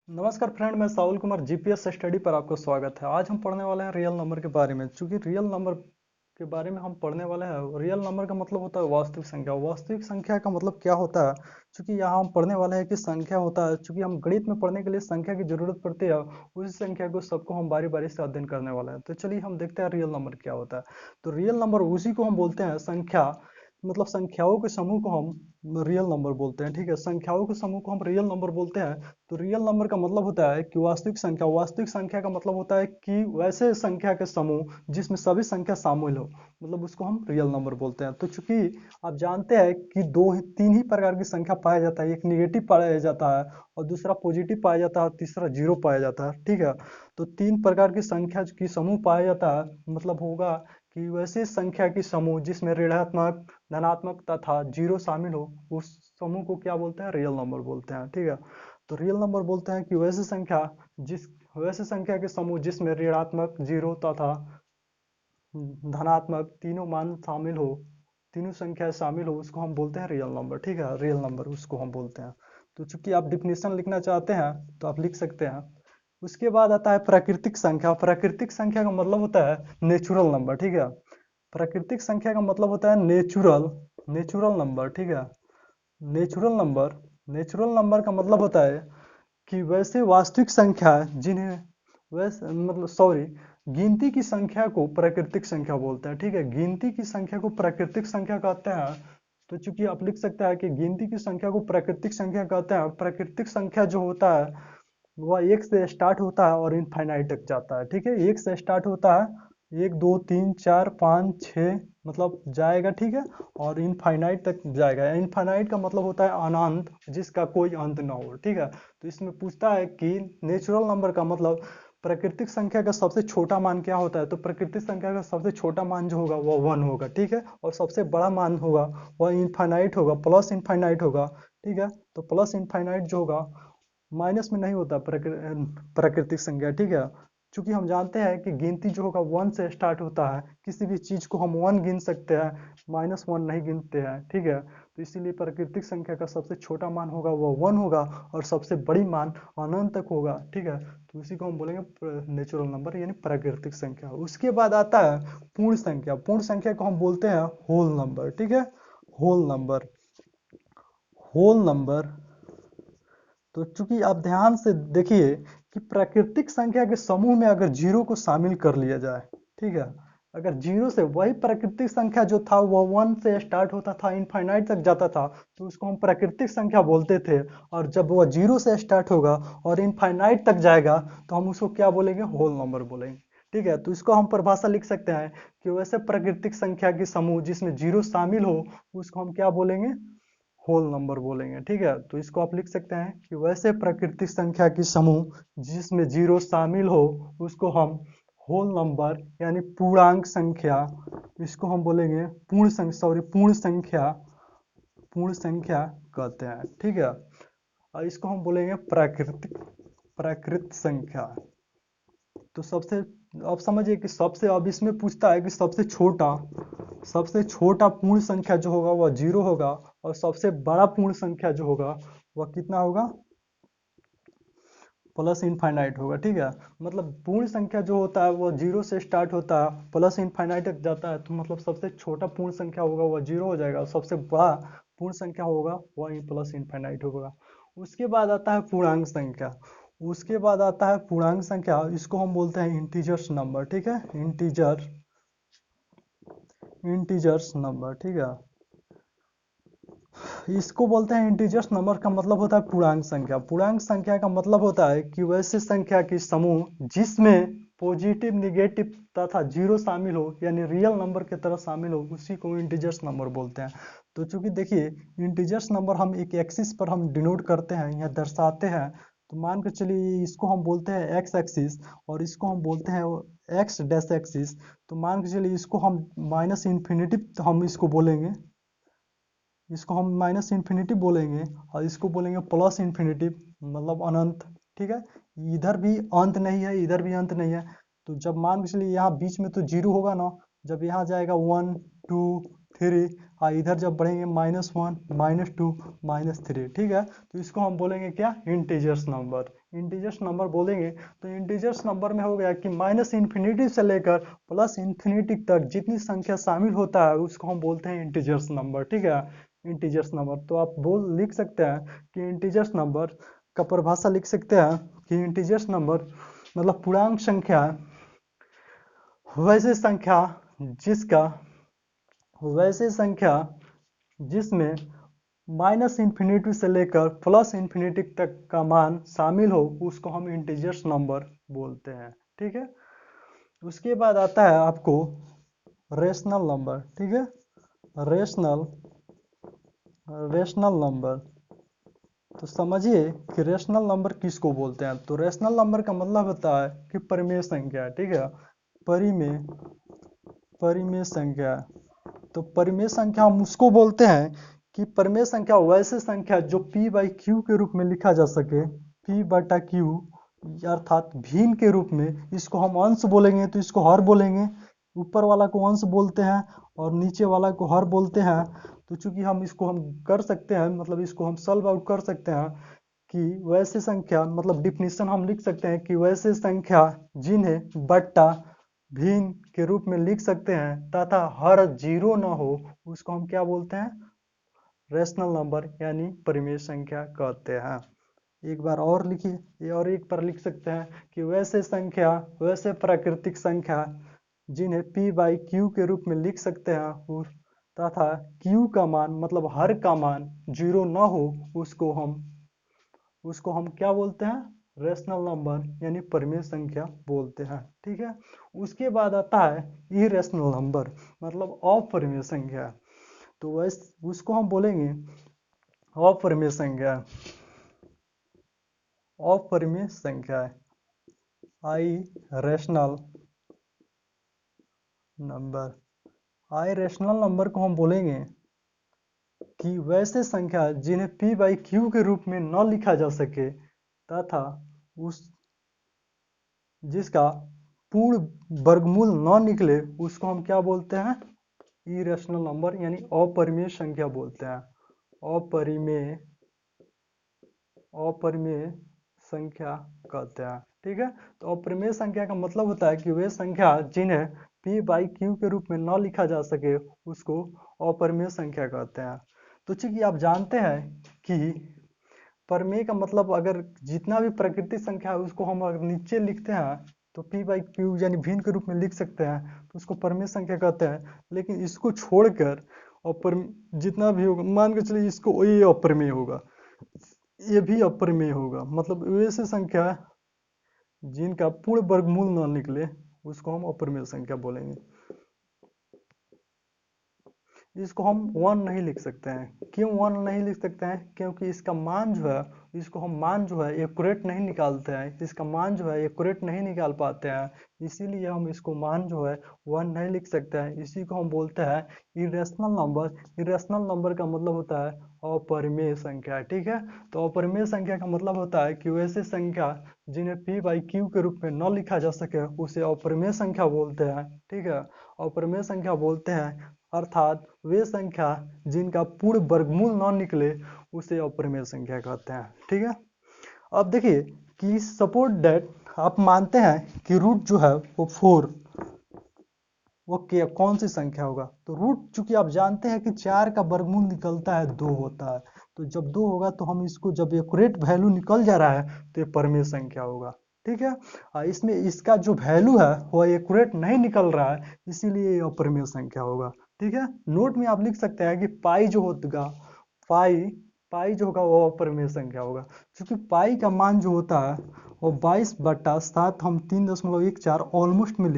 नमस्कार फ्रेंड, मैं साहुल Kumar GPS study पर आपका स्वागत है। आज हम पढ़ने वाले हैं रियल नंबर के बारे में। चूंकि रियल नंबर के बारे में हम पढ़ने वाले हैं, रियल नंबर का मतलब होता है वास्तविक संख्या। वास्तविक संख्या का मतलब क्या होता है? चूंकि यहाँ हम पढ़ने वाले हैं कि संख्या होता है। चूंकि हम गणित में पढ़ने के लिए संख्या की जरूरत पड़ती है, उसी संख्या को सबको हम बारी बारी से अध्ययन करने वाले हैं। तो चलिए हम देखते हैं रियल नंबर क्या होता है। तो रियल नंबर उसी को हम बोलते हैं संख्या, मतलब संख्याओं के समूह को हम रियल नंबर बोलते हैं। ठीक है, संख्याओं के समूह को हम रियल नंबर बोलते हैं। तो रियल नंबर का मतलब होता है कि वास्तविक संख्या। वास्तविक संख्या का मतलब होता है कि वैसे संख्या के समूह जिसमें सभी संख्या शामिल हो, मतलब उसको हम रियल नंबर बोलते हैं। तो चूंकि आप जानते हैं कि तीन ही प्रकार की संख्या पाया जाता है। एक निगेटिव पाया जाता है, और दूसरा पॉजिटिव पाया जाता है, और तीसरा जीरो पाया जाता है। ठीक है, तो तीन प्रकार की संख्या की समूह पाया जाता है, मतलब होगा कि वैसे संख्या की समूह जिसमें ऋणात्मक, धनात्मक तथा जीरो शामिल हो, उस समूह को क्या बोलते हैं? रियल नंबर बोलते हैं। ठीक है, तो रियल नंबर बोलते हैं कि वैसे संख्या के समूह जिसमें ऋणात्मक, जीरो तथा धनात्मक तीनों मान शामिल हो, तीनों संख्या शामिल हो, उसको हम बोलते हैं रियल नंबर। ठीक है, रियल नंबर उसको हम बोलते हैं। तो चूंकि आप डिफिनेशन लिखना चाहते हैं तो आप लिख सकते हैं। उसके बाद आता है प्राकृतिक संख्या। प्राकृतिक संख्या का मतलब होता है नेचुरल नंबर। ठीक है, प्राकृतिक संख्या का मतलब होता है नेचुरल नंबर। ठीक है, नेचुरल नंबर, नेचुरल नंबर का मतलब होता है कि वैसे वास्तविक संख्या जिन्हें वैसे मतलब सॉरी गिनती की संख्या को प्राकृतिक संख्या बोलते हैं। ठीक है, गिनती की संख्या को प्राकृतिक संख्या कहते हैं। तो चूंकि आप लिख सकते हैं कि गिनती की संख्या को प्राकृतिक संख्या कहते हैं। प्राकृतिक संख्या जो होता है वह एक से स्टार्ट होता है और इनफाइनाइट तक जाता है। ठीक है, एक से स्टार्ट होता है, एक दो तीन चार पाँच छः मतलब जाएगा। ठीक है, और इनफाइनाइट तक जाएगा। इनफाइनाइट का मतलब होता है अनंत, जिसका कोई अंत ना हो। ठीक है, तो इसमें पूछता है कि नेचुरल नंबर का मतलब प्राकृतिक संख्या का सबसे छोटा मान क्या होता है? तो प्राकृतिक संख्या का सबसे छोटा मान जो होगा वह वन होगा। ठीक है, और सबसे बड़ा मान होगा वह इनफाइनाइट होगा, प्लस इनफाइनाइट होगा। ठीक है, तो प्लस इनफाइनाइट जो होगा माइनस में नहीं होता प्राकृतिक संख्या। ठीक है, चूंकि हम जानते हैं कि गिनती जो होगा वन से स्टार्ट होता है। किसी भी चीज को हम वन गिन सकते हैं, माइनस वन नहीं गिनते हैं। ठीक है, तो इसीलिए प्राकृतिक संख्या का सबसे छोटा मान होगा वह वन होगा, और सबसे बड़ी मान अनंत तक होगा। ठीक है, तो इसी को हम बोलेंगे नेचुरल नंबर यानी प्राकृतिक संख्या। उसके बाद आता है पूर्ण संख्या। पूर्ण संख्या को हम बोलते हैं होल नंबर। ठीक है, होल नंबर, होल नंबर। तो चूंकि आप ध्यान से देखिए कि प्राकृतिक संख्या के समूह में अगर जीरो को शामिल कर लिया जाए, ठीक है, अगर जीरो से वही प्राकृतिक संख्या जो था वह वन से स्टार्ट होता था, इनफाइनाइट तक जाता था, तो उसको हम प्राकृतिक संख्या बोलते थे। और जब वह जीरो से स्टार्ट होगा और इनफाइनाइट तक जाएगा तो हम उसको क्या बोलेंगे? होल नंबर बोलेंगे। ठीक है, तो इसको हम परिभाषा लिख सकते हैं कि वैसे प्राकृतिक संख्या के समूह जिसमें जीरो शामिल हो, उसको हम क्या बोलेंगे? होल नंबर बोलेंगे। ठीक है, तो इसको आप लिख सकते हैं कि वैसे प्राकृतिक संख्या की समूह जिसमें जीरो शामिल हो, उसको हम होल नंबर यानी पूर्णांक संख्या, इसको हम बोलेंगे पूर्ण संख्या कहते हैं। ठीक है, और इसको हम बोलेंगे प्राकृत संख्या। तो सबसे, अब समझिए कि सबसे, अब इसमें पूछता है कि सबसे छोटा पूर्ण संख्या जो होगा वह जीरो होगा, और सबसे बड़ा पूर्ण संख्या जो होगा वह कितना होगा? प्लस इनफाइनाइट होगा। ठीक है, मतलब पूर्ण संख्या जो होता है वह जीरो से स्टार्ट होता है, प्लस इनफाइनाइट तक जाता है, तो मतलब सबसे छोटा पूर्ण संख्या होगा वह जीरो हो जाएगा, और सबसे बड़ा पूर्ण संख्या होगा वह प्लस इनफाइनाइट होगा। उसके बाद आता है पूर्णांक संख्या। उसके बाद आता है पूर्णांक संख्या, इसको हम बोलते हैं इंटीजर्स नंबर। ठीक है, इंटीजर्स नंबर। ठीक है, इसको बोलते हैं इंटीजर्स नंबर का मतलब होता है पूर्णांक संख्या। पूर्णांक संख्या का मतलब होता है कि वैसे संख्या की समूह जिसमें पॉजिटिव, निगेटिव तथा जीरो शामिल हो, यानी रियल नंबर की तरह शामिल हो, उसी को इंटीजर्स नंबर बोलते हैं। तो चूंकि देखिए इंटीजर्स नंबर हम एक एक्सिस पर हम डिनोट करते हैं या दर्शाते हैं। तो मान के चलिए इसको हम बोलते हैं एक्स एक्सिस, और इसको हम बोलते हैं एक्स डैश एक्सिस। तो मान के चलिए इसको हम माइनस इन्फिनिटी हम इसको बोलेंगे, इसको हम माइनस इन्फिनिटी बोलेंगे, और इसको बोलेंगे प्लस इन्फिनिटी, मतलब अनंत। ठीक है, इधर भी अंत नहीं है, इधर भी अंत नहीं है। तो जब मान के चलिए यहाँ बीच में तो जीरो होगा ना, जब यहाँ जाएगा वन टू थ्री, इधर जब बढ़ेंगे -1 -2 -3, ठीक है। तो इसको हम बोलेंगे क्या, इंटीजर्स नंबर। इंटीजर्स नंबर बोलेंगे तो इंटीजर्स नंबर में हो गया कि -इन्फिनिटी से लेकर +इन्फिनिटी तक जितनी संख्या शामिल होता है उसको हम बोलते हैं इंटीजर्स नंबर, ठीक है। इंटीजर्स नंबर तो आप लिख सकते हैं कि इंटीजर्स नंबर का परिभाषा लिख सकते हैं कि इंटीजर्स नंबर मतलब पूर्णांक संख्या, वैसे संख्या जिसका वैसे संख्या जिसमें -इन्फिनिटी से लेकर +इन्फिनिटी तक का मान शामिल हो उसको हम इंटीजर्स नंबर बोलते हैं, ठीक है। उसके बाद आता है आपको रेशनल नंबर, ठीक है। रेशनल नंबर, तो समझिए कि रेशनल नंबर किसको बोलते हैं। तो रेशनल नंबर का मतलब होता है कि परिमेय संख्या, ठीक है। परिमेय संख्या, तो परिमेय संख्या हम उसको बोलते हैं कि परिमेय संख्या वैसे संख्या जो p/q के रूप में लिखा जा सके, p/q अर्थात भिन्न के रूप में। इसको हम अंश बोलेंगे तो इसको हर बोलेंगे, ऊपर वाला को अंश बोलते हैं और नीचे वाला को हर बोलते हैं। तो चूंकि हम इसको हम कर सकते हैं, मतलब इसको हम सॉल्व आउट कर सकते हैं कि वैसे संख्या, मतलब डिफिनीशन हम लिख सकते हैं कि वैसे संख्या जिन्हें बट्टा भिन्न के रूप में लिख सकते हैं तथा हर जीरो न हो उसको हम क्या बोलते हैं, रेशनल नंबर यानी परिमेय संख्या कहते हैं। एक बार और लिखिए, ये और एक पर लिख सकते हैं कि वैसे संख्या, वैसे प्राकृतिक संख्या जिन्हें p/q के रूप में लिख सकते हैं तथा q का मान मतलब हर का मान जीरो न हो उसको हम क्या बोलते हैं, रेशनल नंबर यानी परिमेय संख्या बोलते हैं, ठीक है। उसके बाद आता है इरेशनल नंबर मतलब अपरिमेय संख्या। तो उसको हम बोलेंगे अपरिमेय संख्या। अपरिमेय संख्या इरेशनल नंबर। इरेशनल नंबर को हम बोलेंगे कि वैसे संख्या जिन्हें p/q के रूप में न लिखा जा सके तथा जिसका पूर्ण वर्गमूल न निकले उसको हम क्या बोलते हैं, इरेशनल नंबर यानी अपरिमेय संख्या बोलते हैं। अपरिमेय संख्या कहते हैं, ठीक है। तो अपरिमेय संख्या का मतलब होता है कि वे संख्या जिन्हें p/q के रूप में न लिखा जा सके उसको अपरिमेय संख्या कहते हैं। तो चूंकि आप जानते हैं कि परिमेय का मतलब अगर जितना भी प्राकृतिक संख्या है उसको हम अगर नीचे लिखते हैं तो p/q यानी भिन्न के रूप में लिख सकते हैं तो उसको परिमेय संख्या कहते हैं। लेकिन इसको छोड़कर जितना भी होगा, मान के चलिए इसको ये अपरिमेय होगा, ये भी अपरिमेय होगा, मतलब वैसे संख्या जिनका पूर्ण वर्गमूल न निकले उसको हम अपरिमेय संख्या बोलेंगे। इसको हम 1 नहीं लिख सकते हैं। क्यों 1 नहीं लिख सकते हैं, क्योंकि इसका मान जो है, इसको हम मान जो है एक्यूरेट नहीं निकालते हैं, इसका मान जो है एक्यूरेट नहीं निकाल पाते हैं, इसीलिए हम इसको मान जो है 1 नहीं लिख सकते हैं। इसी को हम बोलते हैं इरेशनल नंबर। इरेशनल नंबर का मतलब होता है अपरिमेय संख्या, ठीक है। तो अपरिमेय संख्या का मतलब होता है कि वैसे संख्या जिन्हें p/q के रूप में न लिखा जा सके उसे अपरिमेय संख्या बोलते हैं, ठीक है। अपरिमेय संख्या बोलते हैं अर्थात वे संख्या जिनका पूर्ण वर्गमूल न निकले उसे अपरिमेय संख्या कहते हैं, ठीक है। अब देखिए कि सपोज दैट आप मानते हैं कि रूट जो है वो 4, वो कौन सी संख्या होगा। तो रूट चूंकि आप जानते हैं कि 4 का वर्गमूल निकलता है 2 होता है, तो जब 2 होगा तो हम इसको जब एक्यूरेट वैल्यू निकल जा रहा है तो ये परिमेय संख्या होगा, ठीक है। इसमें इसका जो वैल्यू है वो एक्यूरेट नहीं निकल रहा है, इसीलिए ये अपरिमेय संख्या होगा, ठीक है। नोट में आप लिख सकते हैं कि पाई जो होगा, पाई जो होगा वो अपरिमेय संख्या होगा, क्योंकि पाई का मान जो होता है वो 22/7 हम 3.14 ऑलमोस्ट में लिखते हैं।